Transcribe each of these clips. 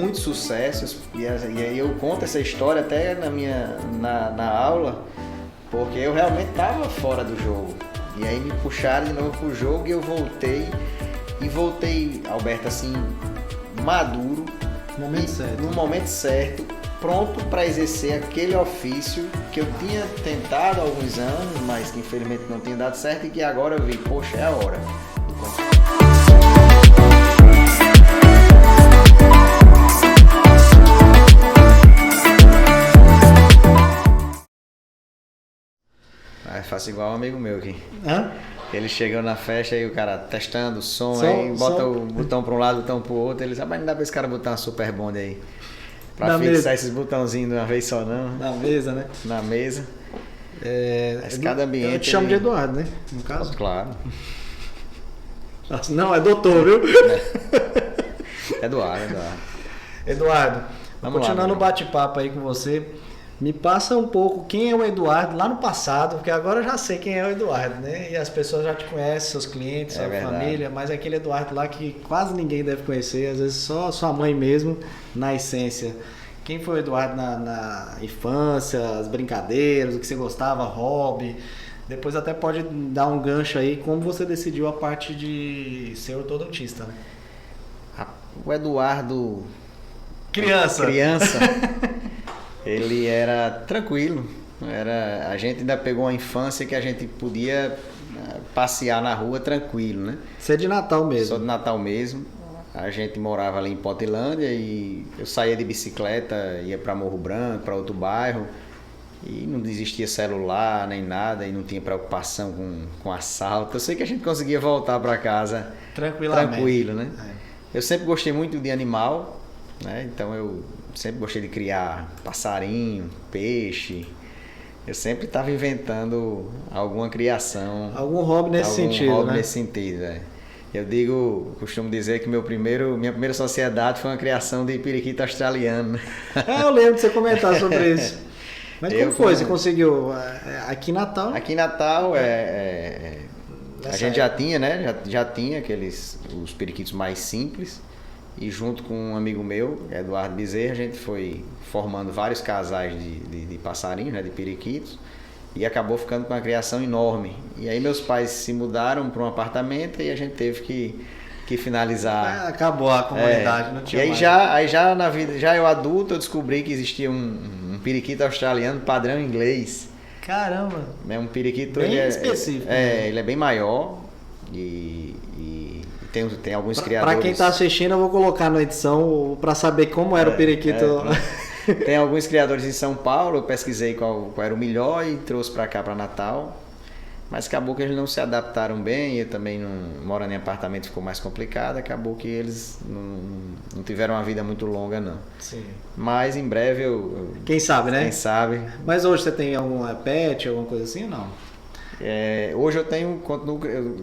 muitos sucessos, e aí eu conto essa história até na aula, porque eu realmente estava fora do jogo. E aí me puxaram de novo pro jogo e eu voltei, Alberto, assim, maduro, no momento certo, pronto para exercer aquele ofício que eu tinha tentado há alguns anos, mas que infelizmente não tinha dado certo, e que agora eu vi, poxa, é a hora. Faço igual um amigo meu aqui. Hã? Ele chegou na festa e o cara testando o som, aí bota o botão para um lado, o botão pro outro. Ele disse, mas não dá pra esse cara botar uma Super Bond aí pra fixar esses botãozinhos de uma vez só, não. Na mesa, né? Na mesa. Mas cada ambiente. Eu te chamo de Eduardo, né? No caso? Claro. Não, é doutor, viu? Eduardo. Eduardo, continuando o bate-papo aí com você. Me passa um pouco quem é o Eduardo lá no passado, porque agora eu já sei quem é o Eduardo, né? E as pessoas já te conhecem, seus clientes, sua família, mas é aquele Eduardo lá que quase ninguém deve conhecer, às vezes só sua mãe mesmo, na essência. Quem foi o Eduardo na infância, as brincadeiras, o que você gostava, hobby? Depois até pode dar um gancho aí, como você decidiu a parte de ser ortodontista, né? O Eduardo... Criança. Ele era tranquilo, a gente ainda pegou uma infância que a gente podia passear na rua tranquilo, né? Você é de Natal mesmo? Sou de Natal mesmo, a gente morava ali em Potilândia e eu saía de bicicleta, ia para Morro Branco, para outro bairro, e não existia celular nem nada, e não tinha preocupação com assalto. Eu sei que a gente conseguia voltar para casa tranquilo, né? Eu sempre gostei muito de animal, né? Então eu sempre gostei de criar passarinho, peixe. Eu sempre estava inventando alguma criação. Algum hobby nesse sentido, né? Costumo dizer que minha primeira sociedade foi uma criação de periquito australiano. Eu lembro de você comentar sobre isso. Mas como foi? Você conseguiu aqui em Natal? Aqui em Natal a gente já tinha, né? Já tinha os periquitos mais simples. E junto com um amigo meu, Eduardo Bezerra, a gente foi formando vários casais de passarinhos, né, de periquitos, e acabou ficando com uma criação enorme. E aí meus pais se mudaram para um apartamento e a gente teve que finalizar. Acabou a comunidade, não tinha mais. Já na vida, já eu adulto, eu descobri que existia um periquito australiano padrão inglês. Caramba! É um periquito bem específico. Ele é bem maior e tem alguns criadores. Para quem está assistindo, eu vou colocar na edição para saber como era o periquito. Tem alguns criadores em São Paulo, eu pesquisei qual era o melhor e trouxe para cá, para Natal. Mas acabou que eles não se adaptaram bem, eu também morando em apartamento ficou mais complicado, acabou que eles não tiveram uma vida muito longa, não. Sim. Mas em breve quem sabe, né? Quem sabe. Mas hoje você tem algum pet, alguma coisa assim ou não? Hoje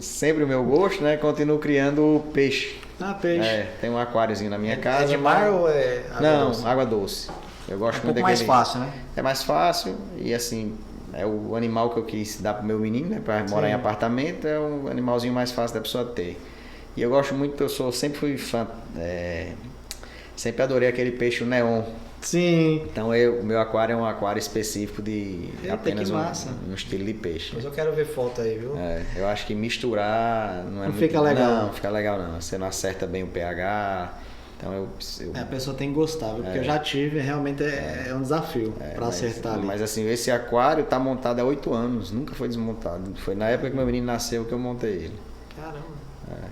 sempre o meu gosto, né? Continuo criando peixe. Peixe. Tem um aquáriozinho na minha casa. É de mar ou é água doce? Água doce. Eu gosto muito daquele... mais fácil, né? É mais fácil e assim, é o animal que eu quis dar pro meu menino, né? Para morar em apartamento, é um animalzinho mais fácil da pessoa ter. E eu gosto muito, sempre fui fã, sempre adorei aquele peixe, o neon. Sim. Então o meu aquário é um aquário específico de apenas um estilo de peixe. Mas eu quero ver foto aí, viu? Eu acho que misturar não fica legal. Não fica legal não. Você não acerta bem o pH. Então a pessoa tem que gostar, viu? Porque eu já tive, realmente é um desafio para acertar ali. Mas assim, esse aquário tá montado há 8 anos, nunca foi desmontado. Foi na época que meu menino nasceu que eu montei ele. Caramba.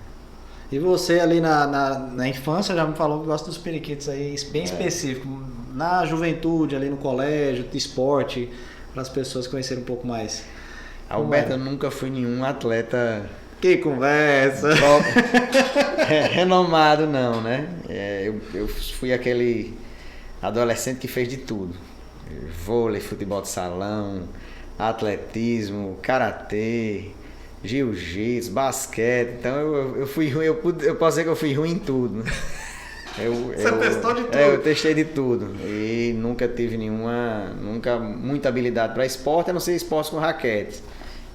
E você ali na infância já me falou que gosta dos periquitos aí, bem específico. Na juventude, ali no colégio, de esporte, para as pessoas conhecerem um pouco mais. Alberto, eu nunca fui nenhum atleta... Que conversa! Renomado não, né? Eu fui aquele adolescente que fez de tudo. Vôlei, futebol de salão, atletismo, karatê, jiu-jitsu, basquete. Então eu fui ruim, eu posso dizer que eu fui ruim em tudo. Você testou de tudo? Eu testei de tudo. E nunca tive muita habilidade para esporte, a não ser esporte com raquete.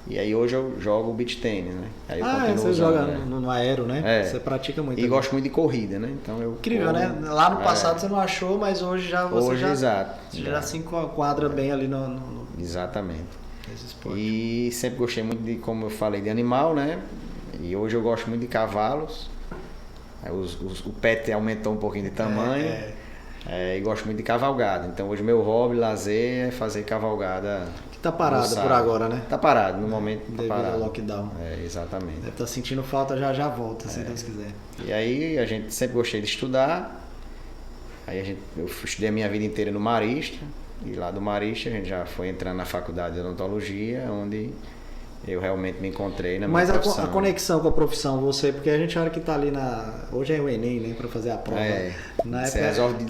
E aí hoje eu jogo beach tênis, né? Aí eu continuo você usando, joga no aero, né? Você pratica muito. E gosto muito de corrida, né? Então eu incrível, né? Lá no passado você não achou, mas hoje já você exato. Já se enquadra bem ali no... Exatamente. Esse esporte. E sempre gostei muito de, como eu falei, de animal, né? E hoje eu gosto muito de cavalos. O pet aumentou um pouquinho de tamanho. E gosto muito de cavalgada. Então hoje meu hobby, lazer, é fazer cavalgada. Que tá parado por agora, né? Tá parado, no momento tá devido parado. Ao lockdown. Exatamente. Deve estar sentindo falta, já volta, se Deus quiser. E aí a gente sempre gostei de estudar. Aí eu estudei a minha vida inteira no Marista. E lá do Marista a gente já foi entrando na faculdade de odontologia, onde eu realmente me encontrei na minha profissão. Mas a conexão com a profissão, porque a gente olha que tá ali hoje é o Enem, né, para fazer a prova. Você resolve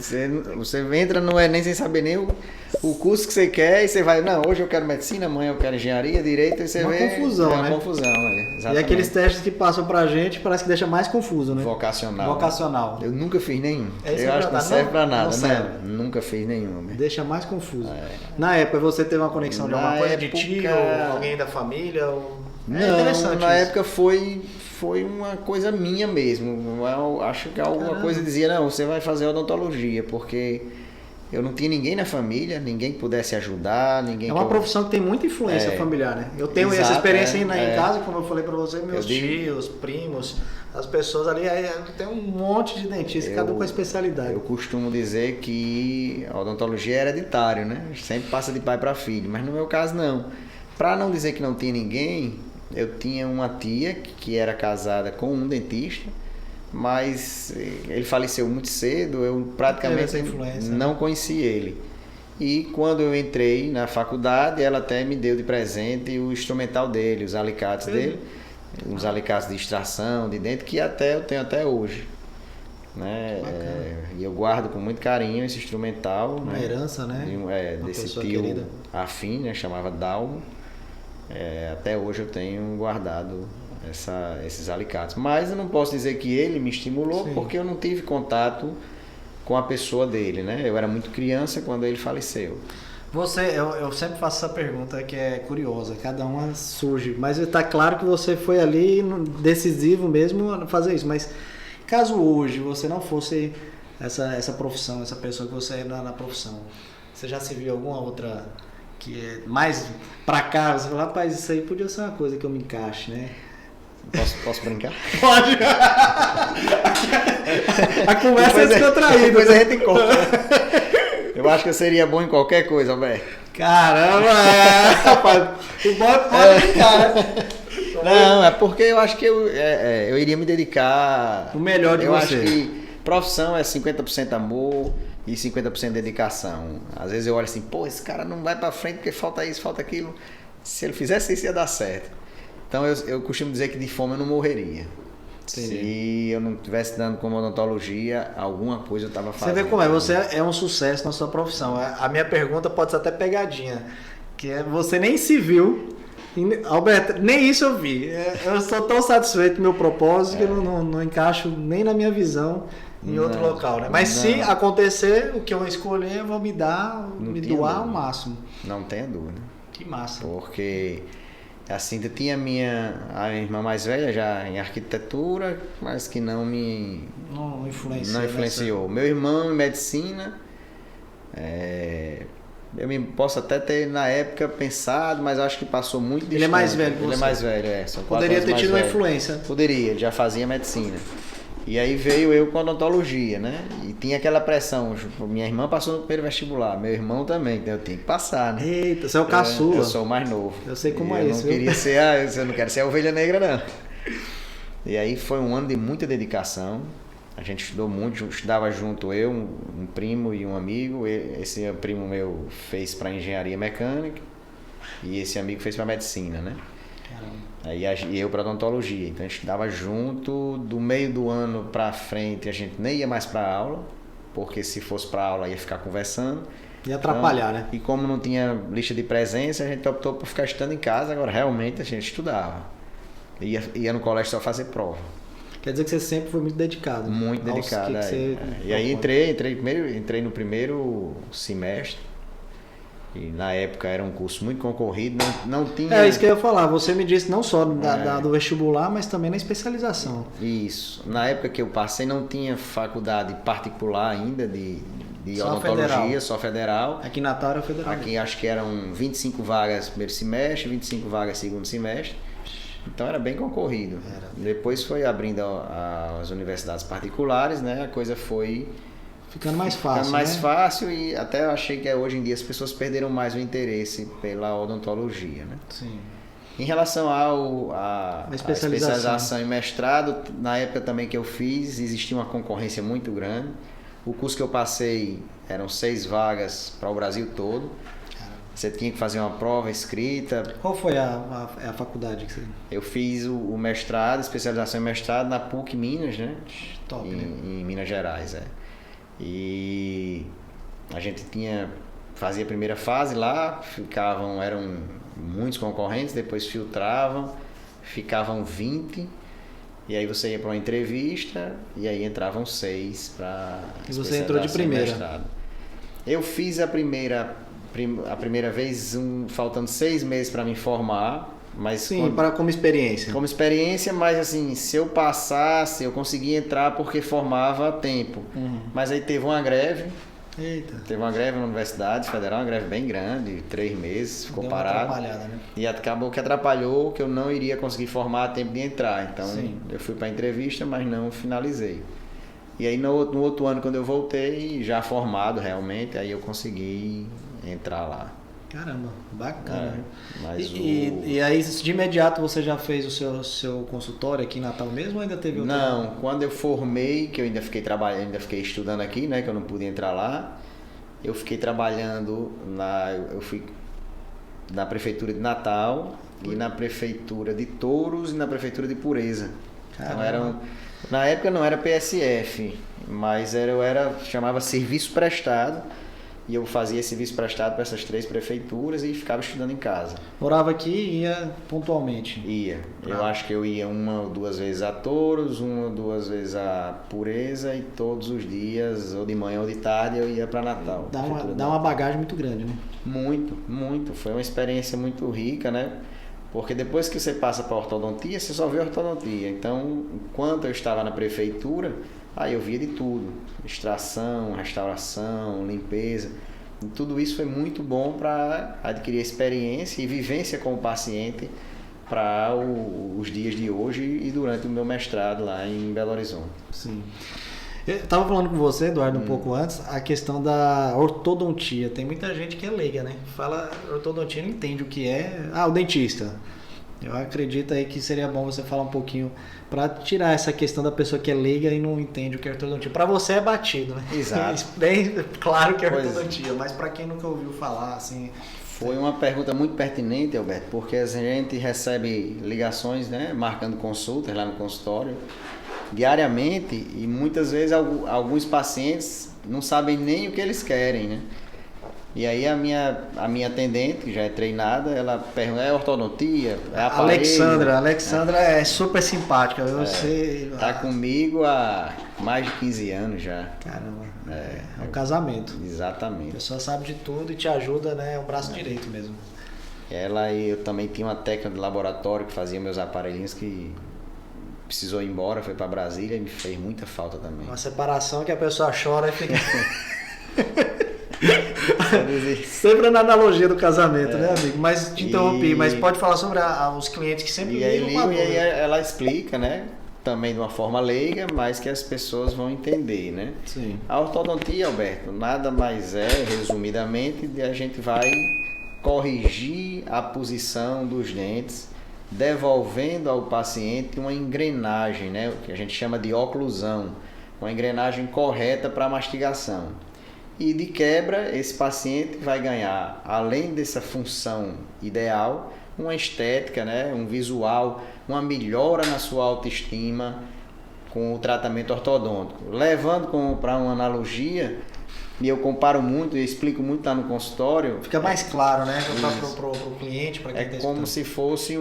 você entra no Enem sem saber nem o curso que você quer e você vai, não, hoje eu quero medicina, amanhã eu quero engenharia, direito, e você uma vê... confusão, uma confusão, exatamente. E aqueles testes que passam pra gente parece que deixa mais confuso, né? Vocacional. Eu nunca fiz nenhum. Eu acho que não serve pra nada, né? Nunca fiz nenhum. Deixa mais confuso. Na época você teve uma conexão de alguma coisa de tio, alguém da família? Não, na época foi uma coisa minha mesmo. Eu acho que alguma coisa dizia, não, você vai fazer odontologia, porque eu não tinha ninguém na família, ninguém que pudesse ajudar, ninguém. É uma profissão que tem muita influência familiar, né? Eu tenho essa experiência em casa, como eu falei pra você, meus tios, primos, as pessoas ali, tem um monte de dentistas, cada um com a especialidade. Eu costumo dizer que a odontologia é hereditário, né? Sempre passa de pai para filho, mas no meu caso não. Para não dizer que não tinha ninguém, eu tinha uma tia que era casada com um dentista, mas ele faleceu muito cedo, eu praticamente não conheci ele. E quando eu entrei na faculdade, ela até me deu de presente o instrumental dele, os alicates dele, uns alicates de extração de dente, que eu tenho até hoje. Né? E eu guardo com muito carinho esse instrumental. Uma herança, né? Desse tio querida. Afim, né? Chamava Dalmo. Até hoje eu tenho guardado esses alicates. Mas eu não posso dizer que ele me estimulou, porque eu não tive contato com a pessoa dele, né? Eu era muito criança quando ele faleceu. Eu sempre faço essa pergunta que é curiosa, cada uma surge, mas está claro que você foi ali decisivo mesmo a fazer isso, mas caso hoje você não fosse essa profissão, essa pessoa que você é na profissão, você já se viu alguma outra que é mais pra cá, você fala, rapaz, isso aí podia ser uma coisa que eu me encaixe, né? Posso brincar? Pode! A conversa é descontraída. Depois a gente corta. Eu acho que eu seria bom em qualquer coisa, Alberto. Caramba! Rapaz, o pode brincar, né? Não, é porque eu acho que eu iria me dedicar... O melhor de você. Eu acho que profissão é 50% amor e 50% dedicação. Às vezes eu olho assim, esse cara não vai pra frente porque falta isso, falta aquilo. Se ele fizesse isso, ia dar certo. Então eu costumo dizer que de fome eu não morreria. Entendi. Se eu não estivesse dando como odontologia, alguma coisa eu estava fazendo. Você vê como você é um sucesso na sua profissão. A minha pergunta pode ser até pegadinha, que é você nem se viu. Alberto, nem isso eu vi. Eu sou tão satisfeito com o meu propósito que eu não encaixo nem na minha visão em outro local, né? Mas se acontecer, o que eu escolher, eu vou me doar ao máximo. Não tenha dúvida. Que massa. Porque assim, eu tinha a irmã mais velha já em arquitetura, mas que não influenciou. Meu irmão em medicina, posso até ter na época pensado, mas acho que passou muito distante. Ele é mais velho que você. Ele é mais velho, Poderia ter tido uma influência. Poderia, ele já fazia medicina. E aí veio eu com odontologia, né? E tinha aquela pressão. Minha irmã passou no primeiro vestibular, meu irmão também, então eu tinha que passar, né? Eita, você é o caçula. Eu sou o mais novo. Eu sei como é isso. Eu não quero ser a ovelha negra, não. E aí foi um ano de muita dedicação. A gente estudou muito, estudava junto eu, um primo e um amigo. Esse primo meu fez para engenharia mecânica e esse amigo fez para medicina, né? Aí eu para odontologia. Então a gente estudava junto, do meio do ano para frente a gente nem ia mais para aula, porque se fosse para aula ia ficar conversando. Ia atrapalhar, né? E como não tinha lista de presença, a gente optou por ficar estudando em casa. Agora realmente a gente estudava. Ia no colégio só fazer prova. Quer dizer que você sempre foi muito dedicado. Muito dedicado. E aí entrei no primeiro semestre. E na época era um curso muito concorrido, não tinha... É isso que eu ia falar, você me disse não só do vestibular, mas também na especialização. Isso. Na época que eu passei não tinha faculdade particular ainda de só odontologia, federal. Só federal. Aqui em Natal era federal. Aqui acho que eram 25 vagas primeiro semestre, 25 vagas segundo semestre. Então era bem concorrido. Depois foi abrindo as universidades particulares, né? A coisa foi... Ficando mais fácil, Ficando mais né? fácil e até eu achei que hoje em dia as pessoas perderam mais o interesse pela odontologia, né? Sim. Em relação à especialização e mestrado, na época também que eu fiz, existia uma concorrência muito grande. O curso que eu passei eram 6 vagas para o Brasil todo. Você tinha que fazer uma prova escrita. Qual foi a faculdade que você... Eu fiz o mestrado, especialização em mestrado na PUC Minas, né? Top, né? Em Minas Gerais, E a gente fazia a primeira fase lá, eram muitos concorrentes, depois filtravam, ficavam 20, e aí você ia para uma entrevista, e aí entravam 6 para... E você entrou de primeira? Mestrado. Eu fiz a primeira vez, faltando 6 meses para me formar, mas... Sim, como experiência. Como experiência, mas assim, se eu passasse, eu conseguia entrar porque formava a tempo. Mas aí teve uma greve. Eita. Teve uma greve na Universidade Federal, uma greve bem grande, 3 meses, ficou Deu uma parado. atrapalhada, né? E acabou que atrapalhou, que eu não iria conseguir formar a tempo de entrar. Então, eu fui para a entrevista, mas não finalizei. E aí no outro ano, quando eu voltei, já formado realmente, aí eu consegui entrar lá. Caramba, bacana. Mas e aí, de imediato, você já fez o seu consultório aqui em Natal mesmo ou ainda teve outro? Não, quando eu formei, que eu ainda fiquei trabalhando, ainda fiquei estudando aqui, né, que eu não pude entrar lá, eu fiquei trabalhando eu fui na prefeitura de Natal e na prefeitura de Touros e na prefeitura de Pureza. Então na época não era PSF, mas chamava serviço prestado. E eu fazia esse serviço prestado para essas 3 prefeituras e ficava estudando em casa. Morava aqui e ia pontualmente? Ia. Eu acho que eu ia 1 ou 2 vezes a Touros, 1 ou 2 vezes a Pureza e todos os dias, ou de manhã ou de tarde, eu ia para Natal. Dá uma bagagem muito grande, né? Muito, muito. Foi uma experiência muito rica, né? Porque depois que você passa para ortodontia, você só vê ortodontia. Então, enquanto eu estava na prefeitura, aí eu via de tudo. Extração, restauração, limpeza. E tudo isso foi muito bom para adquirir experiência e vivência com o paciente para os dias de hoje e durante o meu mestrado lá em Belo Horizonte. Sim. Eu estava falando com você, Eduardo, um pouco antes, a questão da ortodontia. Tem muita gente que é leiga, né? Fala ortodontia, não entende o que é. O dentista. Eu acredito aí que seria bom você falar um pouquinho para tirar essa questão da pessoa que é leiga e não entende o que é ortodontia. Para você é batido, né? Exato. Bem claro que é ortodontia, mas para quem nunca ouviu falar, assim... Foi uma pergunta muito pertinente, Alberto, porque a gente recebe ligações, né, marcando consultas lá no consultório diariamente e muitas vezes alguns pacientes não sabem nem o que eles querem, né? E aí a minha atendente, que já é treinada, ela pergunta, é ortodontia? É aparelho? Alexandra é super simpática. Tá comigo há mais de 15 anos já. Caramba, é um casamento. Exatamente. A pessoa sabe de tudo e te ajuda, né? É o braço direito mesmo. Ela e eu também tinha uma técnica de laboratório que fazia meus aparelhinhos que precisou ir embora, foi para Brasília e me fez muita falta também. Uma separação que a pessoa chora e fica... Sempre na analogia do casamento, né, amigo? Mas te interrompi, mas pode falar sobre os clientes que sempre ligam. E aí ela explica, né? Também de uma forma leiga, mas que as pessoas vão entender, né? Sim. A ortodontia, Alberto, nada mais resumidamente, a gente vai corrigir a posição dos dentes, devolvendo ao paciente uma engrenagem, né? Que a gente chama de oclusão, uma engrenagem correta para a mastigação. E de quebra, esse paciente vai ganhar, além dessa função ideal, uma estética, né? Um visual, uma melhora na sua autoestima com o tratamento ortodôntico. Levando para uma analogia, e eu comparo muito e explico muito lá no consultório. Fica mais claro, né? Para o cliente, para quem está escutando. Como se fosse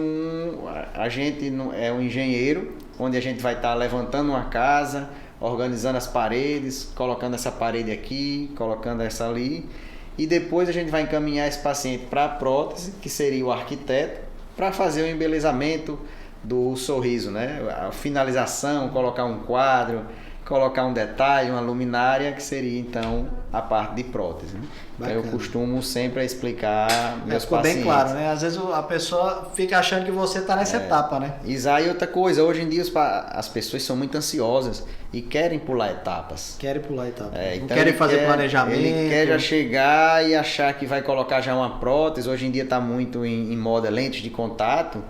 a gente é um engenheiro, onde a gente vai estar levantando uma casa, organizando as paredes, colocando essa parede aqui, colocando essa ali. e depois a gente vai encaminhar esse paciente para a prótese, que seria o arquiteto, para fazer o embelezamento do sorriso, né? A finalização, colocar um quadro, colocar um detalhe, uma luminária, que seria então a parte de prótese. Né? Então, eu costumo sempre explicar meus ficou pacientes. Bem claro, né? Às vezes a pessoa fica achando que você está nessa etapa, né? E outra coisa, hoje em dia as pessoas são muito ansiosas e querem pular etapas. Não então querem fazer planejamento. Ele quer já chegar e achar que vai colocar já uma prótese. Hoje em dia está muito em moda lentes de contato.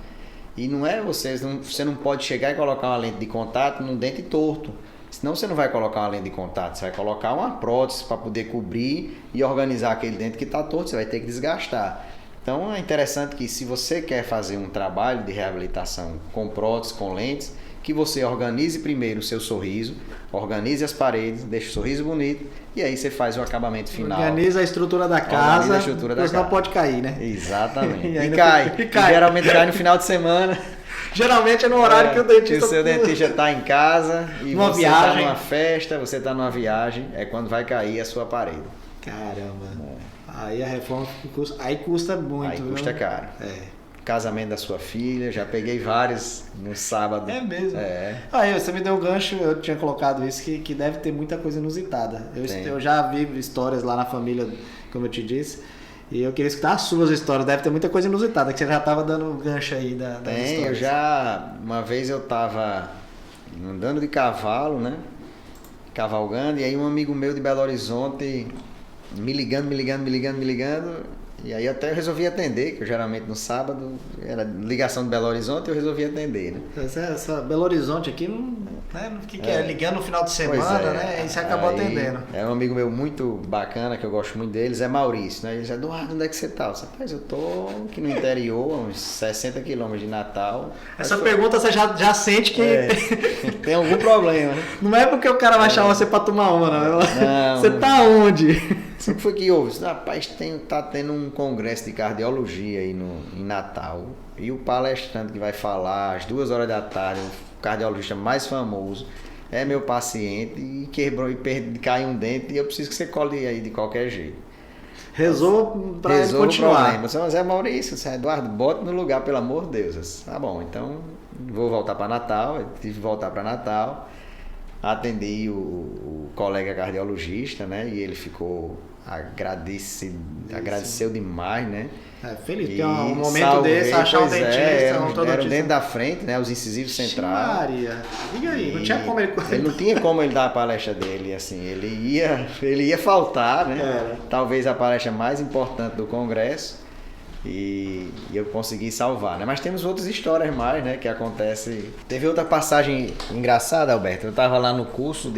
E não é você não pode chegar e colocar uma lente de contato num dente torto. Senão você não vai colocar uma lente de contato, você vai colocar uma prótese para poder cobrir e organizar aquele dente que está torto, você vai ter que desgastar. Então é interessante que se você quer fazer um trabalho de reabilitação com prótese, com lentes, que você organize primeiro o seu sorriso, organize as paredes, deixe o sorriso bonito e aí você faz o acabamento final. Organiza a estrutura da casa, porque senão pode cair, né? Exatamente. E cai. Geralmente cai no final de semana. Geralmente é no horário que o dentista... o seu dentista está em casa e numa você está numa festa, você está numa viagem, é quando vai cair a sua parede. Caramba. Aí a reforma custa muito. Aí custa caro. Casamento da sua filha, já peguei vários no sábado. É mesmo? Aí você me deu um gancho, eu tinha colocado isso, que deve ter muita coisa inusitada. Eu já vi histórias lá na família, como eu te disse, e eu queria escutar as suas histórias, deve ter muita coisa inusitada, que você já estava dando gancho aí das histórias. Uma vez eu estava andando de cavalo, né? Cavalgando, e aí um amigo meu de Belo Horizonte me ligando, e aí até eu resolvi atender, que eu geralmente no sábado era ligação de Belo Horizonte e eu resolvi atender, né? Essa Belo Horizonte aqui, o que é? Ligando no final de semana, né? E você acabou atendendo. É um amigo meu muito bacana, que eu gosto muito deles, é Maurício, né? Ele diz, Eduardo, onde é que você tá? Rapaz, eu tô aqui no interior, uns 60 quilômetros de Natal. Essa pergunta você já sente que... tem algum problema, né? Não é porque o cara vai chamar você pra tomar uma, não. Você tá onde? O que foi que houve? Rapaz, tá tendo um congresso de cardiologia aí em Natal. E o palestrante que vai falar às 2 horas da tarde, o cardiologista mais famoso, é meu paciente e quebrou e caiu um dente e eu preciso que você cole aí de qualquer jeito. Rezou pra ele continuar. Mas Maurício, você Eduardo, bota no lugar, pelo amor de Deus. Disse, tá bom, então vou voltar para Natal, eu tive que voltar para Natal. Atendi o colega cardiologista, né? E ele ficou agradeceu demais, né? Feliz, porque um momento desse, achar um dentista... Era o dente da frente, né? Os incisivos centrais. Maria, diga aí, não tinha como ele... Ele não tinha como ele dar a palestra dele, assim, ele ia faltar, né? Talvez a palestra mais importante do congresso. E eu consegui salvar, né? Mas temos outras histórias mais, né? Que acontece. Teve outra passagem engraçada, Alberto. Eu estava lá no curso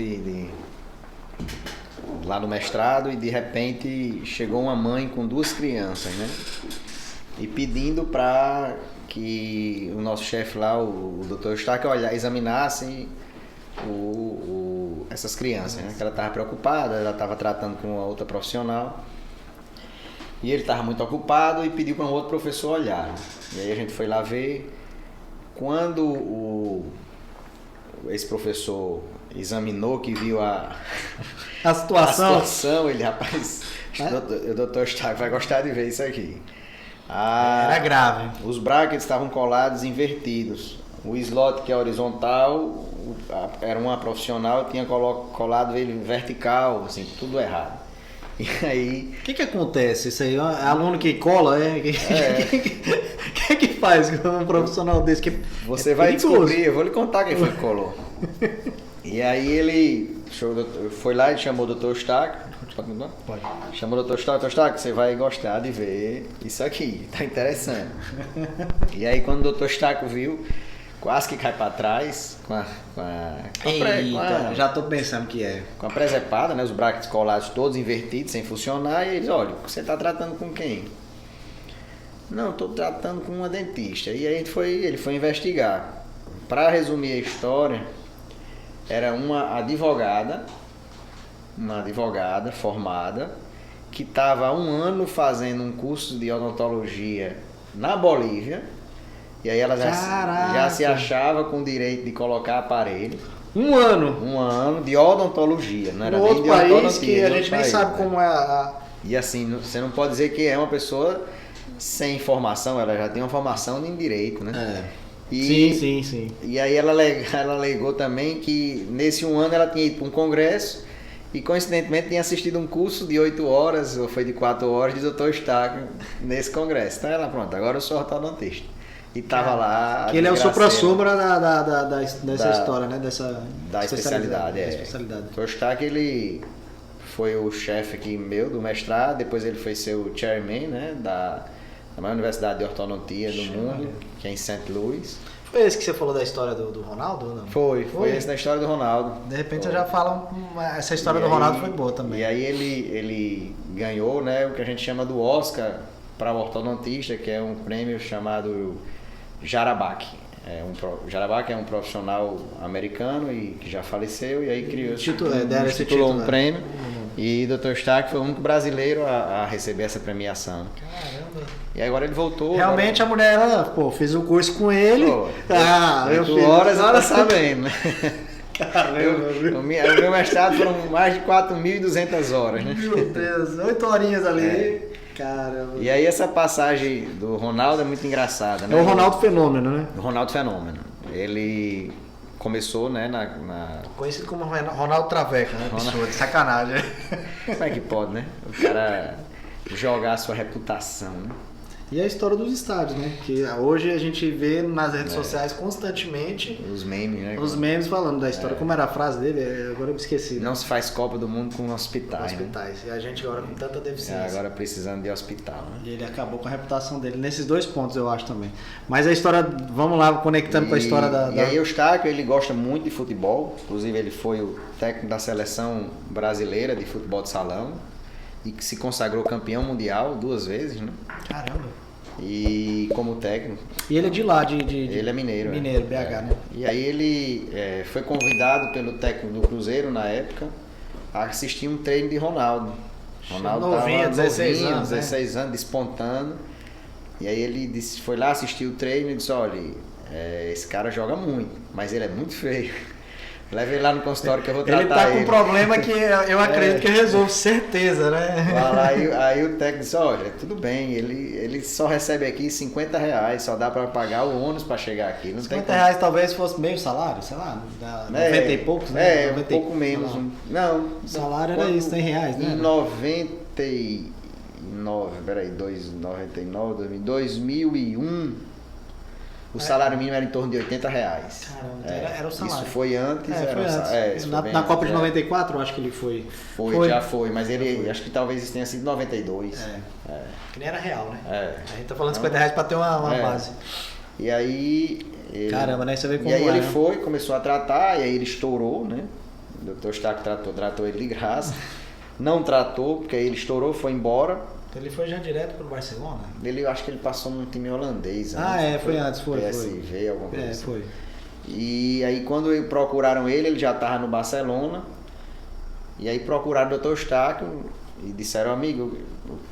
lá no mestrado e de repente chegou uma mãe com 2 crianças, né? E pedindo para que o nosso chefe lá, o Dr. Eustáquio, examinasse essas crianças, né? Que ela estava preocupada, ela estava tratando com uma outra profissional. E ele estava muito ocupado e pediu para um outro professor olhar. E aí a gente foi lá ver. Quando esse professor examinou, que viu a situação, ele, rapaz, o doutor Eustáquio vai gostar de ver isso aqui. Era grave. Os brackets estavam colados invertidos. O slot, que é horizontal, era uma profissional, tinha colado ele vertical, assim, tudo errado. E aí... O que acontece? Isso aí, aluno que cola, O que faz com um profissional desse? Que você vai descobrir, eu vou lhe contar quem foi que colou. E aí ele foi lá e chamou o Dr. Eustáquio. Pode. Chamou o Dr. Eustáquio, você vai gostar de ver isso aqui, tá interessante. E aí quando o Dr. Eustáquio viu, quase que cai para trás já tô pensando que é. Com a presepada, né? Os brackets colados todos invertidos, sem funcionar. E eles, olha, você tá tratando com quem? Não, estou tratando com uma dentista. E aí ele foi investigar. Para resumir a história, era uma advogada formada, que estava há 1 ano fazendo um curso de odontologia na Bolívia. E aí ela já se achava com o direito de colocar aparelho. 1 ano? 1 ano de odontologia, não era no nem outro de país odontologia. Que a gente nem sabe como é E assim, você não pode dizer que é uma pessoa sem formação, ela já tem uma formação em direito, né? Sim. E aí ela alegou também que nesse um ano ela tinha ido para um congresso e coincidentemente tinha assistido um curso de 8 horas, ou foi de 4 horas, de Dr. Eustáquio nesse congresso. Então ela, pronto, agora eu sou ortodontista. E tava lá. Que ele é o supra-sombra dessa história, né? Da especialidade. O Eustáquio, ele foi o chefe aqui meu do mestrado, depois ele foi ser o chairman, né? Da maior universidade de ortodontia do mundo, que é em St. Louis. Foi esse que você falou da história do Ronaldo? Não? Foi esse da história do Ronaldo. De repente eu já falo, essa história do Ronaldo foi boa também. E aí ele ganhou, né, o que a gente chama do Oscar para o ortodontista, que é um prêmio chamado Jarabac. Jarabac é um profissional americano e que já faleceu e aí criou titulou um prêmio. E o Dr. Eustáquio foi o único brasileiro a receber essa premiação. Caramba! E agora ele voltou. Realmente agora... a mulher, ela, fez um curso com ele. Eu fiz 8 horas, ela tá sabendo, né? Caramba, o meu mestrado foram mais de 4.200 horas, né? Meu Deus, 8 horinhas ali. Caramba. E aí essa passagem do Ronaldo é muito engraçada, né? É o Ronaldo Fenômeno, né? O Ronaldo Fenômeno. Ele começou, né, conhecido como Ronaldo Traveca, né? Pessoa de sacanagem. Como é que pode, né? O cara jogar a sua reputação, né? E a história dos estádios, né? Que hoje a gente vê nas redes sociais constantemente os memes, né? Os memes falando da história. Como era a frase dele? Agora eu me esqueci. Não se faz Copa do Mundo com hospitais. Né? E a gente agora com tanta deficiência. Agora precisando de hospital. Né? E ele acabou com a reputação dele nesses 2 pontos, eu acho também. Mas a história, vamos lá, conectando com a história da... E aí o Eustáquio, ele gosta muito de futebol. Inclusive ele foi o técnico da seleção brasileira de futebol de salão. E que se consagrou campeão mundial 2 vezes, né? Caramba! E como técnico. E ele é de lá, Ele é mineiro. Mineiro, BH, né? E aí ele foi convidado pelo técnico do Cruzeiro na época a assistir um treino de Ronaldo. Ronaldo novinho, 16 anos, 16 anos, despontando. E aí ele foi lá assistir o treino e disse, olha, esse cara joga muito, mas ele é muito feio. Leva ele lá no consultório que eu vou tratar ele. Ele tá com um problema que eu acredito que eu resolvo, certeza, né? Aí o técnico disse, olha, tudo bem, ele só recebe aqui R$50, só dá para pagar o ônibus para chegar aqui. Não R$50 talvez fosse meio salário, sei lá, 90 e poucos, né? 90 um pouco menos. Não. O salário era isso, R$100, né? Em 99, peraí, 2001... O salário mínimo era em torno de R$80. Caramba, era o salário. Isso foi antes. Na Copa de 94, eu acho que ele foi. Já foi, mas ele acho que talvez isso tenha sido 92. Que nem era real, né? A gente tá falando de R$50 para ter uma base. E aí. Caramba, né? Você vê como e aí ele foi, começou a tratar, e aí ele estourou, né? O Dr. Eustáquio tratou ele de graça. Não tratou, porque aí ele estourou, foi embora. Então ele foi já direto pro Barcelona? Eu acho que ele passou num time holandês. Foi antes, foi. PSV, alguma coisa assim. Foi. E aí quando procuraram ele já estava no Barcelona. E aí procuraram o Dr. Eustáquio e disseram, amigo,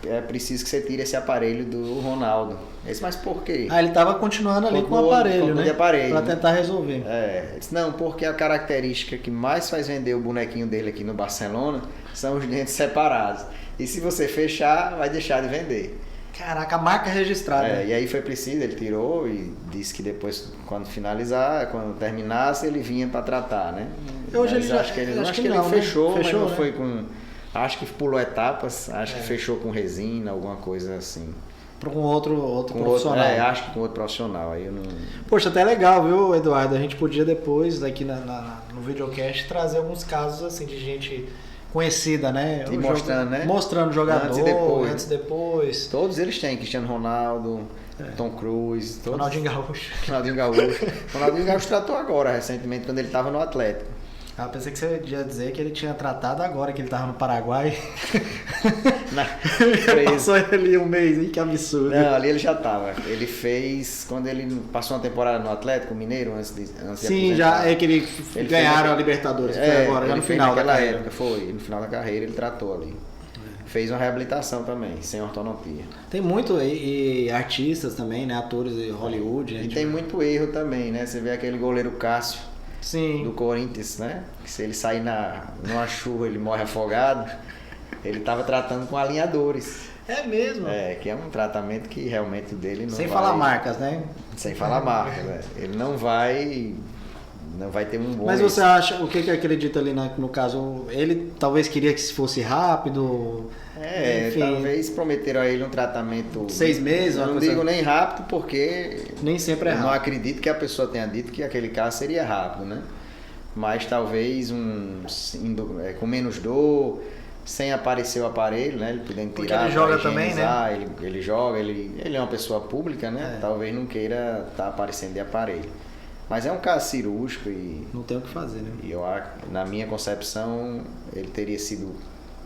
é preciso que você tire esse aparelho do Ronaldo. Eu disse, mas por quê? Ele estava continuando ali com o aparelho, né? Para tentar resolver. Eu disse, não, porque a característica que mais faz vender o bonequinho dele aqui no Barcelona são os dentes separados. E se você fechar, vai deixar de vender. Caraca, a marca registrada. E aí foi preciso, ele tirou e disse que depois, quando terminasse, ele vinha para tratar, né? Hoje ele acho que ele fechou, mas não foi com... Acho que pulou etapas, que fechou com resina, alguma coisa assim. Com outro profissional. Acho que com outro profissional. Aí eu não... Poxa, até legal, viu, Eduardo? A gente podia depois, aqui no videocast, trazer alguns casos assim de gente... conhecida, né? E mostrando, né? Mostrando o jogador, antes e depois. Todos eles têm, Cristiano Ronaldo, Tom Cruise, todos. Ronaldinho Gaúcho. Ronaldinho Gaúcho tratou agora, recentemente, quando ele estava no Atlético. Pensei que você ia dizer que ele tinha tratado agora, que ele estava no Paraguai. Passou ali um mês, hein? Que absurdo. Não, ali ele já estava. Ele fez, quando ele passou uma temporada no Atlético Mineiro, antes de Sim, já é que ele ganharam a Libertadores, foi agora, já no final da carreira. No final da carreira ele tratou ali. Fez uma reabilitação também, sem ortodontia. Tem muito artistas também, né? Atores de Hollywood. E tem muito erro também, né? Você vê aquele goleiro Cássio. Sim. Do Corinthians, né? Que se ele sair numa chuva ele morre afogado. Ele estava tratando com alinhadores. É mesmo? Que é um tratamento que realmente o dele não Sem vai... falar marcas, né? Sem falar marcas, né? Ele não vai ter um bom... Mas você acha, o que acredita ali no caso? Ele talvez queria que fosse rápido? Enfim, talvez prometeram a ele um tratamento... 6 meses? Eu não digo nem rápido, porque... Nem sempre é rápido. Eu não acredito que a pessoa tenha dito que aquele caso seria rápido, né? Mas talvez com menos dor... Sem aparecer o aparelho, né? Ele podendo tirar. Porque ele joga também, né? Ele joga, ele é uma pessoa pública, né? Talvez não queira estar aparecendo de aparelho. Mas é um caso cirúrgico e... Não tem o que fazer, né? E na minha concepção, ele teria sido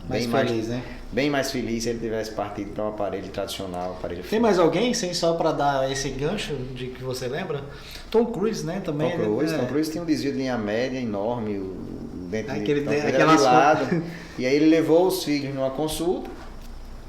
bem mais feliz se ele tivesse partido para um aparelho tradicional, Tem mais alguém, sem só para dar esse gancho de que você lembra? Tom Cruise, né? Também. Tom Cruise tem um desvio de linha média enorme, aquela de lado. E aí ele levou os filhos numa consulta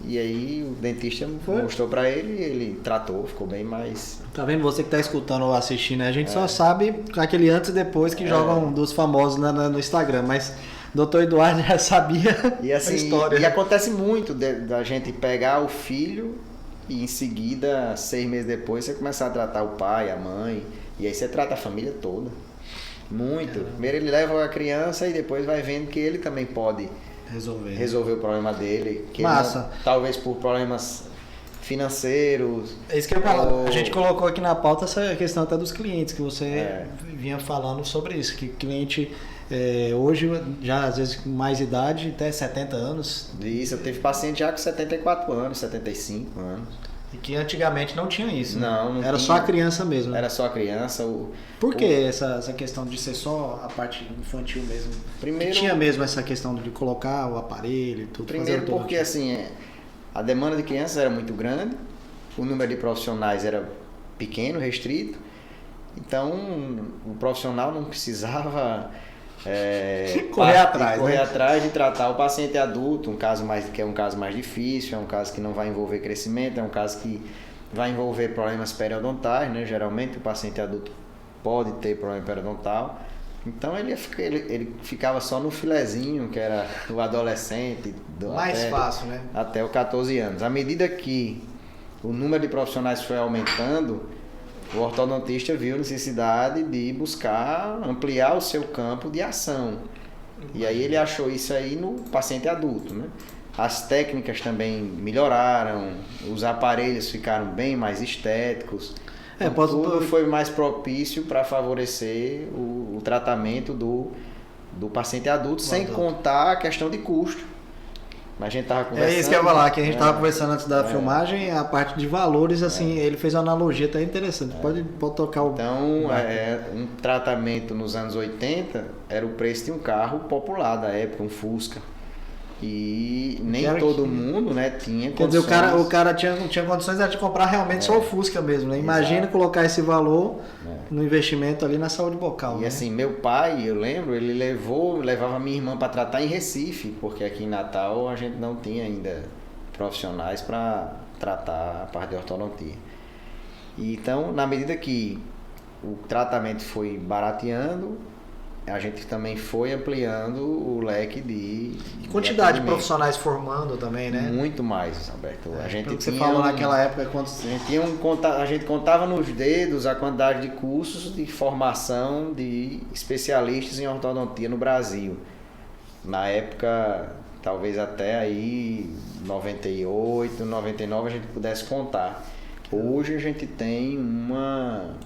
e aí o dentista mostrou para ele tratou, ficou bem mais... Tá vendo? Você que tá escutando ou assistindo, né? A gente só sabe aquele antes e depois que jogam dos famosos no Instagram, mas o Dr. Eduardo já sabia a história. E acontece muito da gente pegar o filho e em seguida, 6 meses depois, você começar a tratar o pai, a mãe, e aí você trata a família toda. Muito. Primeiro ele leva a criança e depois vai vendo que ele também pode resolver o problema dele. Que Massa. Talvez por problemas financeiros. É isso que eu falo. A gente colocou aqui na pauta essa questão até dos clientes, que você vinha falando sobre isso. Que cliente hoje, já às vezes com mais idade, até 70 anos. Isso, eu tive paciente já com 74 anos, 75 anos. E que antigamente não tinha isso, né? Não era tinha. Só a criança mesmo. Era só a criança. Por que essa questão de ser só a parte infantil mesmo? Primeiro, tinha mesmo essa questão de colocar o aparelho e tudo. Primeiro porque assim, a demanda de crianças era muito grande, o número de profissionais era pequeno, restrito, então o profissional não precisava... correr atrás de tratar o paciente adulto, que é um caso mais difícil, é um caso que não vai envolver crescimento, é um caso que vai envolver problemas periodontais, né? Geralmente o paciente adulto pode ter problema periodontal, então ele ficava só no filezinho, que era o adolescente, fácil, né? Até os 14 anos. À medida que o número de profissionais foi aumentando, o ortodontista viu a necessidade de buscar ampliar o seu campo de ação. E aí ele achou isso aí no paciente adulto, né? As técnicas também melhoraram, os aparelhos ficaram bem mais estéticos. Tudo foi mais propício para favorecer o tratamento do paciente adulto, sem contar a quesão de custo. Mas a gente tava conversando... É isso que eu ia falar, que a gente estava conversando antes da filmagem, a parte de valores, assim, ele fez uma analogia até interessante. Pode tocar o... Então, um tratamento nos anos 80 era o preço de um carro popular da época, um Fusca. E nem todo mundo, né, tinha condições... Quer dizer, o cara tinha condições de comprar realmente só o Fusca mesmo, né? Imagina colocar esse valor no investimento ali na saúde bucal. E assim, meu pai, eu lembro, ele levava minha irmã para tratar em Recife, porque aqui em Natal a gente não tinha ainda profissionais para tratar a parte de ortodontia. E então, na medida que o tratamento foi barateando, a gente também foi ampliando o leque de quantidade de profissionais formando também, né? Muito mais, Alberto. A gente você falou naquela época, quantos... a gente contava nos dedos a quantidade de cursos de formação de especialistas em ortodontia no Brasil. Na época, talvez até aí 98, 99 a gente pudesse contar. Hoje a gente tem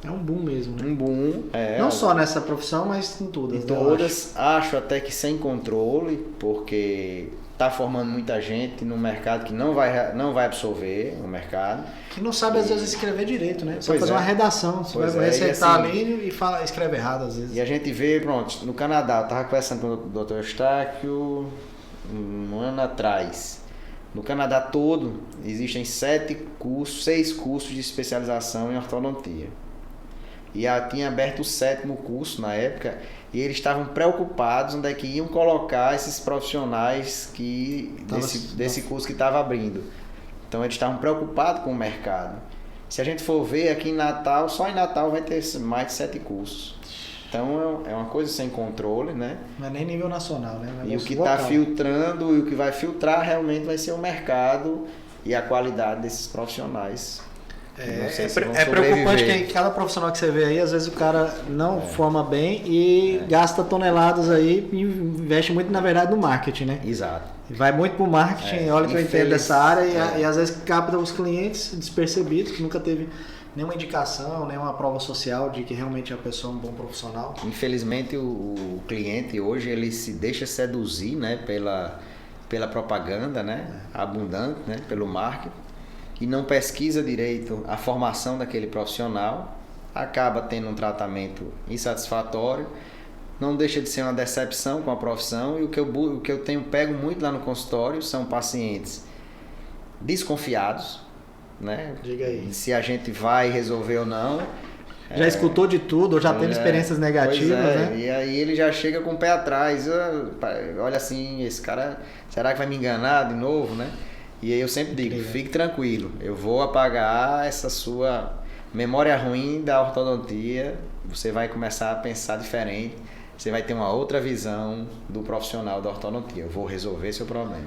É um boom mesmo. Um boom. Não só nessa profissão, mas em todas. Em todas. Acho até que sem controle, porque está formando muita gente no mercado que não vai absorver o mercado. Que não sabe, às vezes, escrever direito, né? Você vai fazer uma redação, você vai receitar assim, ali e escreve errado, às vezes. E a gente vê, pronto, no Canadá, eu estava conversando com o Dr. Eustáquio um ano atrás. No Canadá todo, existem 6 cursos de especialização em ortodontia. E tinha aberto o 7º curso na época, e eles estavam preocupados onde é que iam colocar esses profissionais desse curso que estava abrindo. Então eles estavam preocupados com o mercado. Se a gente for ver aqui em Natal, só em Natal vai ter mais de 7 cursos. Então é uma coisa sem controle, né? Não é nem nível nacional, né? E o que está filtrando e o que vai filtrar realmente vai ser o mercado e a qualidade desses profissionais. É preocupante que cada profissional que você vê aí, às vezes o cara não forma bem e gasta toneladas aí e investe muito, na verdade, no marketing, né? Exato. Vai muito pro marketing, olha que eu entendo dessa área e às vezes capta os clientes despercebidos, que nunca teve nenhuma indicação, nenhuma prova social de que realmente a pessoa é um bom profissional. Infelizmente o cliente hoje ele se deixa seduzir, né, pela propaganda, né, abundante, né, pelo marketing, e não pesquisa direito a formação daquele profissional, acaba tendo um tratamento insatisfatório, não deixa de ser uma decepção com a profissão. E o que eu tenho pego muito lá no consultório são pacientes desconfiados, né? Diga aí. Se a gente vai resolver ou não. Já escutou de tudo, ou já teve experiências negativas, né? E aí ele já chega com o pé atrás. Olha assim, esse cara, será que vai me enganar de novo, né? E aí eu sempre digo, fique tranquilo, eu vou apagar essa sua memória ruim da ortodontia, você vai começar a pensar diferente, você vai ter uma outra visão do profissional da ortodontia, eu vou resolver seu problema.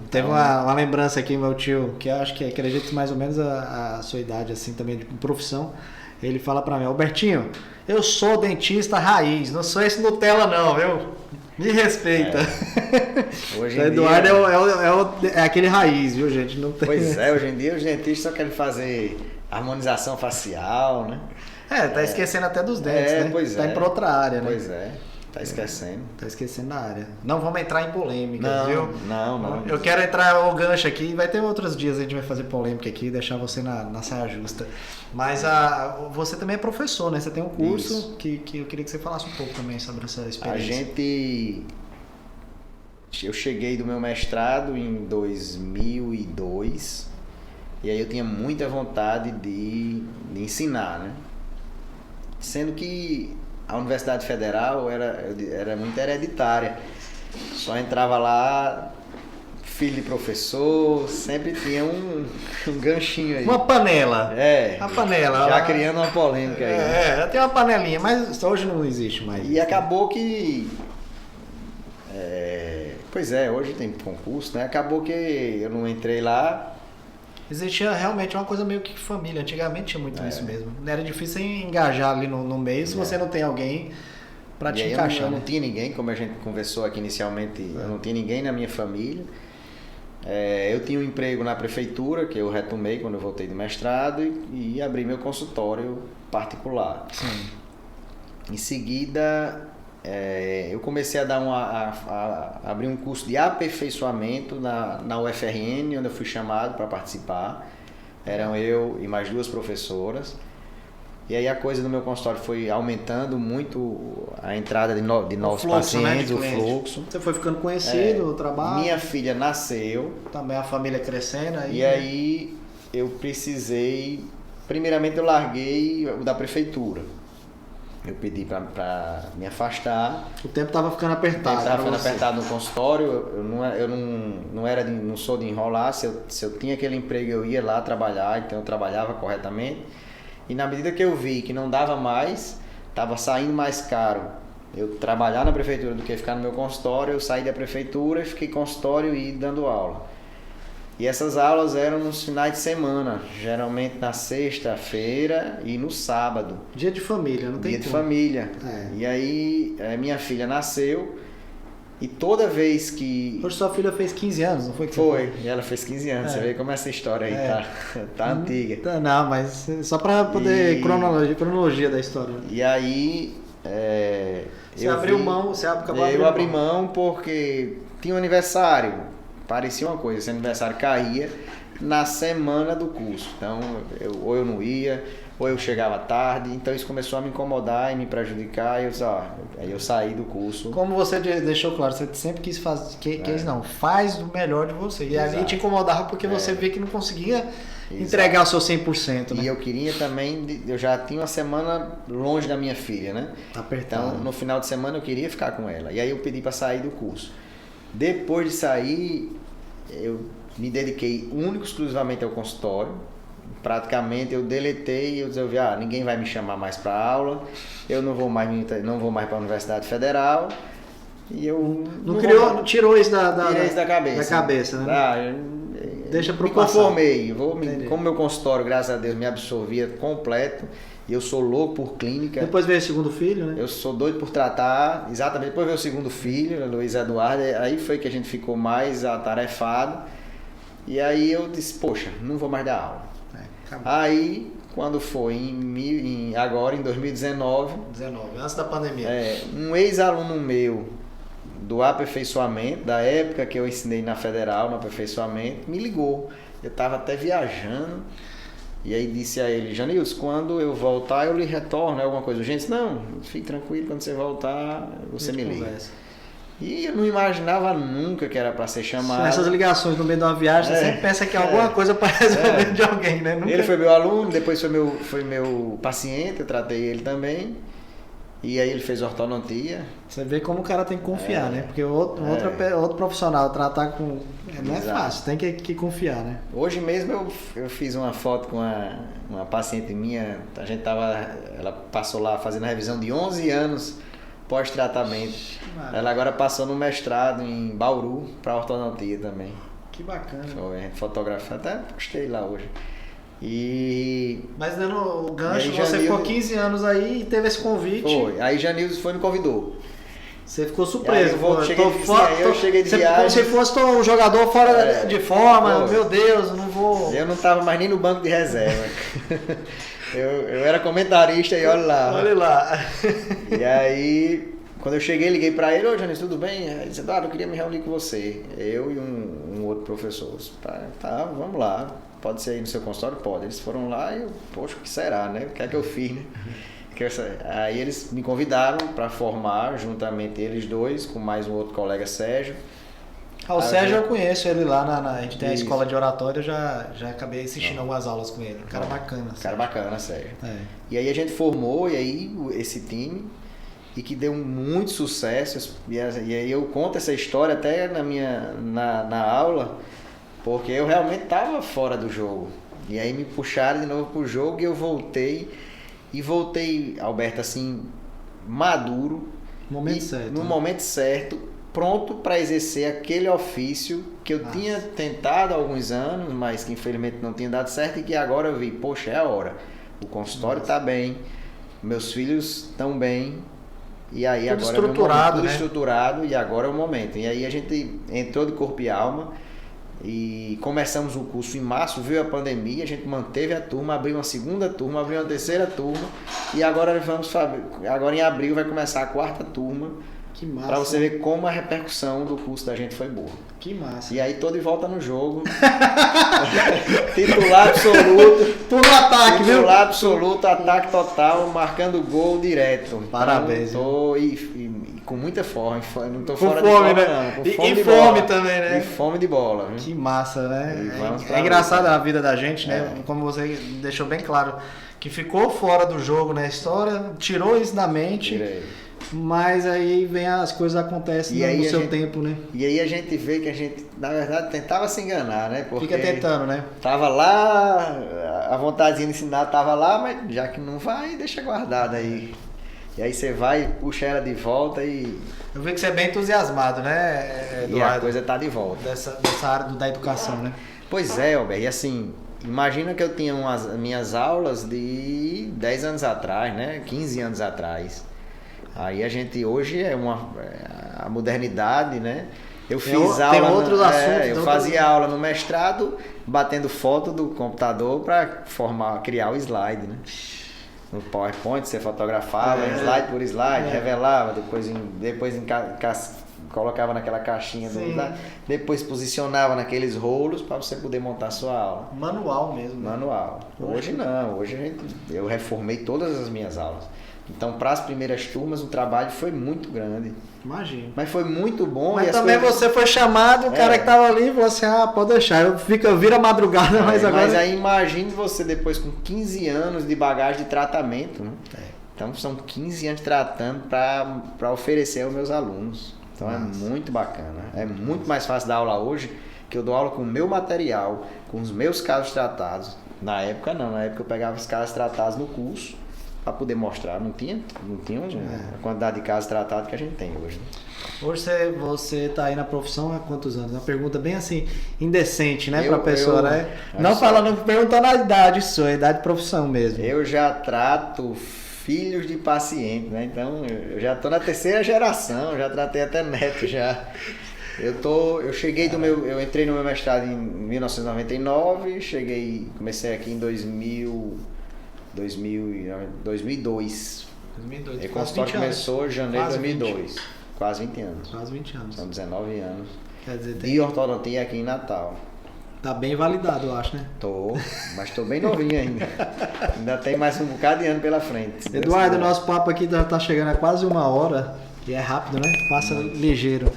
Teve uma lembrança aqui, meu tio, que eu acho que acredito mais ou menos a sua idade, assim, também de profissão. Ele fala pra mim, Albertinho, eu sou dentista raiz, não sou esse Nutella não, viu? Me respeita. Hoje o Eduardo é aquele raiz, viu, gente? Não tem... Pois é, hoje em dia os dentistas só querem fazer harmonização facial, né? Tá esquecendo até dos dentes, né? Pois tá indo pra outra área, né? Pois é. Tá esquecendo. Tá esquecendo da área. Não vamos entrar em polêmica, viu? Não. Eu quero entrar o gancho aqui. Vai ter outros dias a gente vai fazer polêmica aqui, deixar você na saia justa. Mas você também é professor, né? Você tem um curso que eu queria que você falasse um pouco também sobre essa experiência. Eu cheguei do meu mestrado em 2002 e aí eu tinha muita vontade de ensinar, né? Sendo que a Universidade Federal era muito hereditária. Só entrava lá filho de professor, sempre tinha um ganchinho aí. Uma panela. Uma panela. Já criando uma polêmica aí. Tem uma panelinha, mas hoje não existe mais. E acabou que... hoje tem concurso, né? Acabou que eu não entrei lá. Existia realmente uma coisa meio que família. Antigamente tinha muito isso mesmo. Era difícil engajar ali no meio se você não tem alguém para te encaixar. Eu não tinha ninguém, como a gente conversou aqui inicialmente, eu não tinha ninguém na minha família. Eu tinha um emprego na prefeitura, que eu retomei quando eu voltei do mestrado, e abri meu consultório particular. Sim. Em seguida, eu comecei a abrir um curso de aperfeiçoamento na UFRN, onde eu fui chamado para participar. Eram eu e mais 2 professoras. E aí a coisa do meu consultório foi aumentando muito a entrada de novos pacientes, o fluxo. Você foi ficando conhecido, o trabalho. Minha filha nasceu. Também a família crescendo aí. E aí eu precisei... Primeiramente eu larguei o da prefeitura. Eu pedi para me afastar. O tempo estava ficando apertado. Estava ficando apertado no consultório. Eu não sou de enrolar. Se eu tinha aquele emprego, eu ia lá trabalhar. Então eu trabalhava corretamente. E na medida que eu vi que não dava mais, estava saindo mais caro eu trabalhar na prefeitura do que ficar no meu consultório, eu saí da prefeitura e fiquei em consultório e dando aula. E essas aulas eram nos finais de semana, geralmente na sexta-feira e no sábado. Dia de família, não tem Dia de família. E aí minha filha nasceu e toda vez que... Hoje sua filha fez 15 anos, não foi? Foi, e ela fez 15 anos. Você vê como essa história aí tá antiga. Não, mas só para poder... Cronologia da história. E aí... Você abriu mão, você acabou abrindo mão. Eu abri mão porque tinha um aniversário. Parecia uma coisa, esse aniversário caía na semana do curso. Então, ou eu não ia, ou eu chegava tarde. Então, isso começou a me incomodar e me prejudicar. E aí eu saí do curso. Como você deixou claro, você sempre quis fazer... faz o melhor de você. E ali te incomodava porque você vê que não conseguia entregar o seu 100%. Né? E eu queria também... Eu já tinha uma semana longe da minha filha, né? Apertado. Então, no final de semana, eu queria ficar com ela. E aí, eu pedi para sair do curso. Depois de sair, eu me dediquei único exclusivamente ao consultório. praticamente eu deletei, eu resolvi, ninguém vai me chamar mais para aula, eu não vou mais para a Universidade Federal. E eu não tirou isso tirei isso da cabeça. Da cabeça, né? Deixa pro me conformei. Como meu consultório, graças a Deus, me absorvia completo. E eu sou louco por clínica. Depois veio o segundo filho, né? Eu sou doido por tratar. Exatamente. Depois veio o segundo filho, Luiz Eduardo. Aí foi que a gente ficou mais atarefado. E aí eu disse, poxa, não vou mais dar aula. Aí, quando foi agora em 2019... antes da pandemia. Um ex-aluno meu do aperfeiçoamento, da época que eu ensinei na Federal, no aperfeiçoamento, me ligou. Eu estava até viajando, e aí disse a ele, Janilson, quando eu voltar eu lhe retorno, alguma coisa urgente? Não, fique tranquilo, quando você voltar, você me liga. E eu não imaginava nunca que era para ser chamado. Essas ligações no meio de uma viagem, você sempre pensa que é alguma coisa para resolver de alguém, né? Ele foi meu aluno, depois foi meu paciente, eu tratei ele também. E aí ele fez ortodontia. Você vê como o cara tem que confiar, né? Porque outro profissional tratar com... Não é fácil, tem que confiar, né? Hoje mesmo eu fiz uma foto com uma paciente minha, ela passou lá fazendo a revisão de 11 anos pós-tratamento. Ela agora passou no mestrado em Bauru para ortodontia também. Que bacana. Foi, a gente fotografou, até postei lá hoje. Mas dando o gancho, você ficou 15 anos aí e teve esse convite. Foi, aí Janilson me convidou. Você ficou surpreso. Eu cheguei de viagem. Como se fosse um jogador fora de forma, meu Deus, não vou... Eu não estava mais nem no banco de reserva. eu era comentarista e olha lá. Olha lá. E aí, quando eu cheguei, liguei para ele, Janilson, tudo bem? Ele disse, eu queria me reunir com você. Eu e um outro professor. Tá, vamos lá. Pode ser aí no seu consultório? Pode. Eles foram lá e eu, poxa, o que será, né? O que é que eu fiz, né? Aí eles me convidaram para formar, juntamente eles dois, com mais um outro colega, Sérgio. O Sérgio eu conheço ele lá, a gente tem a escola de oratório, eu já acabei assistindo algumas aulas com ele. Um cara bacana. Cara bacana, Sérgio. E aí a gente formou, e aí esse time, e que deu muito sucesso, e aí eu conto essa história até na aula, porque eu realmente estava fora do jogo. E aí me puxaram de novo pro jogo e eu voltei, Alberto, assim, maduro. No momento certo, pronto para exercer aquele ofício que eu tinha tentado há alguns anos, mas que infelizmente não tinha dado certo e que agora eu vi, poxa, é a hora. O consultório está bem, meus filhos estão bem, e aí tudo agora estruturado, tudo estruturado, e agora é o momento. E aí a gente entrou de corpo e alma, e começamos o curso em março, veio a pandemia, a gente manteve a turma, abriu uma segunda turma, abriu uma terceira turma, e agora em abril vai começar a quarta turma. Que massa. Pra você ver como a repercussão do curso da gente foi boa. Que massa. E aí tô de volta no jogo. Titular absoluto. Tô no ataque, viu? Titular absoluto, ataque total, marcando gol direto. Parabéns. Então, tô e com muita fome. Não tô com fora fome, de bola, né? não. Com fome de fome também, né? E fome de bola. Viu? Que massa, né? É engraçado a vida da gente, né? Como você deixou bem claro, que ficou fora do jogo na história, tirou isso da mente. Tirei. Mas aí vem as coisas acontecem no seu tempo, né? E aí a gente vê que a gente, na verdade, tentava se enganar, né? Porque fica tentando, né? Tava lá, a vontadezinha de ensinar tava lá, mas já que não vai, deixa guardada aí. E aí você vai, puxa ela de volta e... Eu vi que você é bem entusiasmado, né, Eduardo? E a coisa tá de volta. Dessa área da educação, né? Pois é, Alber, e assim, imagina que eu tinha minhas aulas de 10 anos atrás, né? 15 anos atrás. Aí a gente hoje a modernidade, né? Eu fiz aula. Tem outros assuntos. Eu fazia aula no mestrado, batendo foto do computador para criar o slide, né? No PowerPoint você fotografava, slide por slide, revelava, depois colocava naquela caixinha do slide, depois posicionava naqueles rolos para você poder montar sua aula. Manual mesmo. Manual. Hoje não, hoje eu reformei todas as minhas aulas. Então, para as primeiras turmas, o trabalho foi muito grande. Imagino. Mas foi muito bom. Mas também você foi chamado, o cara que estava ali falou assim, pode deixar, eu viro a madrugada, mas agora... Mas aí imagine você depois com 15 anos de bagagem de tratamento, né? Então, são 15 anos tratando para oferecer aos meus alunos. Então, é muito bacana. É muito mais fácil dar aula hoje, que eu dou aula com o meu material, com os meus casos tratados, Na época não, na época eu pegava os casos tratados no curso para poder mostrar. Não tinha a quantidade de casos tratados que a gente tem hoje. Né? Hoje você tá aí na profissão há quantos anos? Uma pergunta bem assim, indecente, né, pra pessoa, né? Não perguntando a idade sua, a idade de profissão mesmo. Eu já trato filhos de pacientes, né? Então eu já tô na terceira geração, já tratei até neto já. Eu entrei no meu mestrado em 1999, comecei aqui em 2002. 2002. E o consultório começou em janeiro de 2002. Quase 20 anos. Quase 20 anos. São 19 anos. Quer dizer, de ortodontia aqui em Natal. Tá bem validado, eu acho, né? Mas tô bem novinho ainda. Ainda tem mais um bocado de ano pela frente. Eduardo, nosso papo aqui já tá chegando a quase 1 hora. E é rápido, né? Passa ligeiro.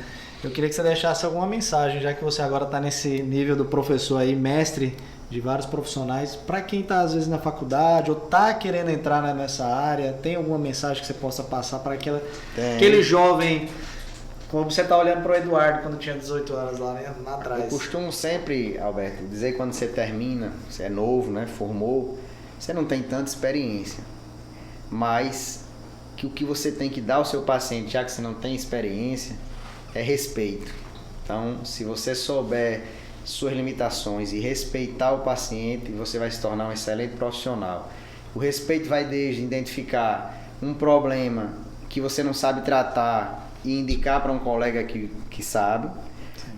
Eu queria que você deixasse alguma mensagem, já que você agora tá nesse nível do professor aí, mestre de vários profissionais, para quem tá às vezes na faculdade ou tá querendo entrar nessa área, tem alguma mensagem que você possa passar para aquele jovem, como você tá olhando pro Eduardo quando tinha 18 anos lá, né, lá atrás? Eu costumo sempre, Alberto, dizer que quando você termina, você é novo, né, formou, você não tem tanta experiência, mas que o que você tem que dar ao seu paciente, já que você não tem experiência, é respeito. Então, se você souber suas limitações e respeitar o paciente, você vai se tornar um excelente profissional. O respeito vai desde identificar um problema que você não sabe tratar e indicar para um colega que sabe,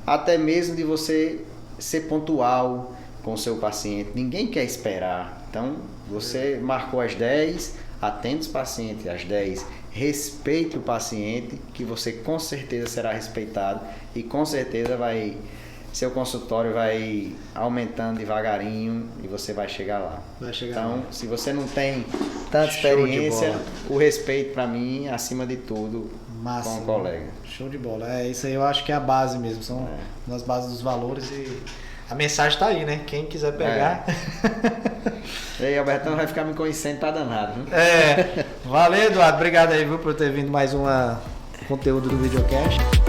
até mesmo de você ser pontual com o seu paciente. Ninguém quer esperar. Então, você marcou às 10, atende os pacientes às 10, respeite o paciente, que você com certeza será respeitado e com certeza seu consultório vai aumentando devagarinho e você vai chegar lá. Então, se você não tem tanta experiência, o respeito para mim, acima de tudo, com o colega. Show de bola. É isso aí, eu acho que é a base mesmo, são as bases dos valores e a mensagem tá aí, né? Quem quiser pegar. E aí, Albertão vai ficar me conhecendo pra danado, viu? Valeu, Eduardo. Obrigado aí, viu, por ter vindo mais um conteúdo do Videocast.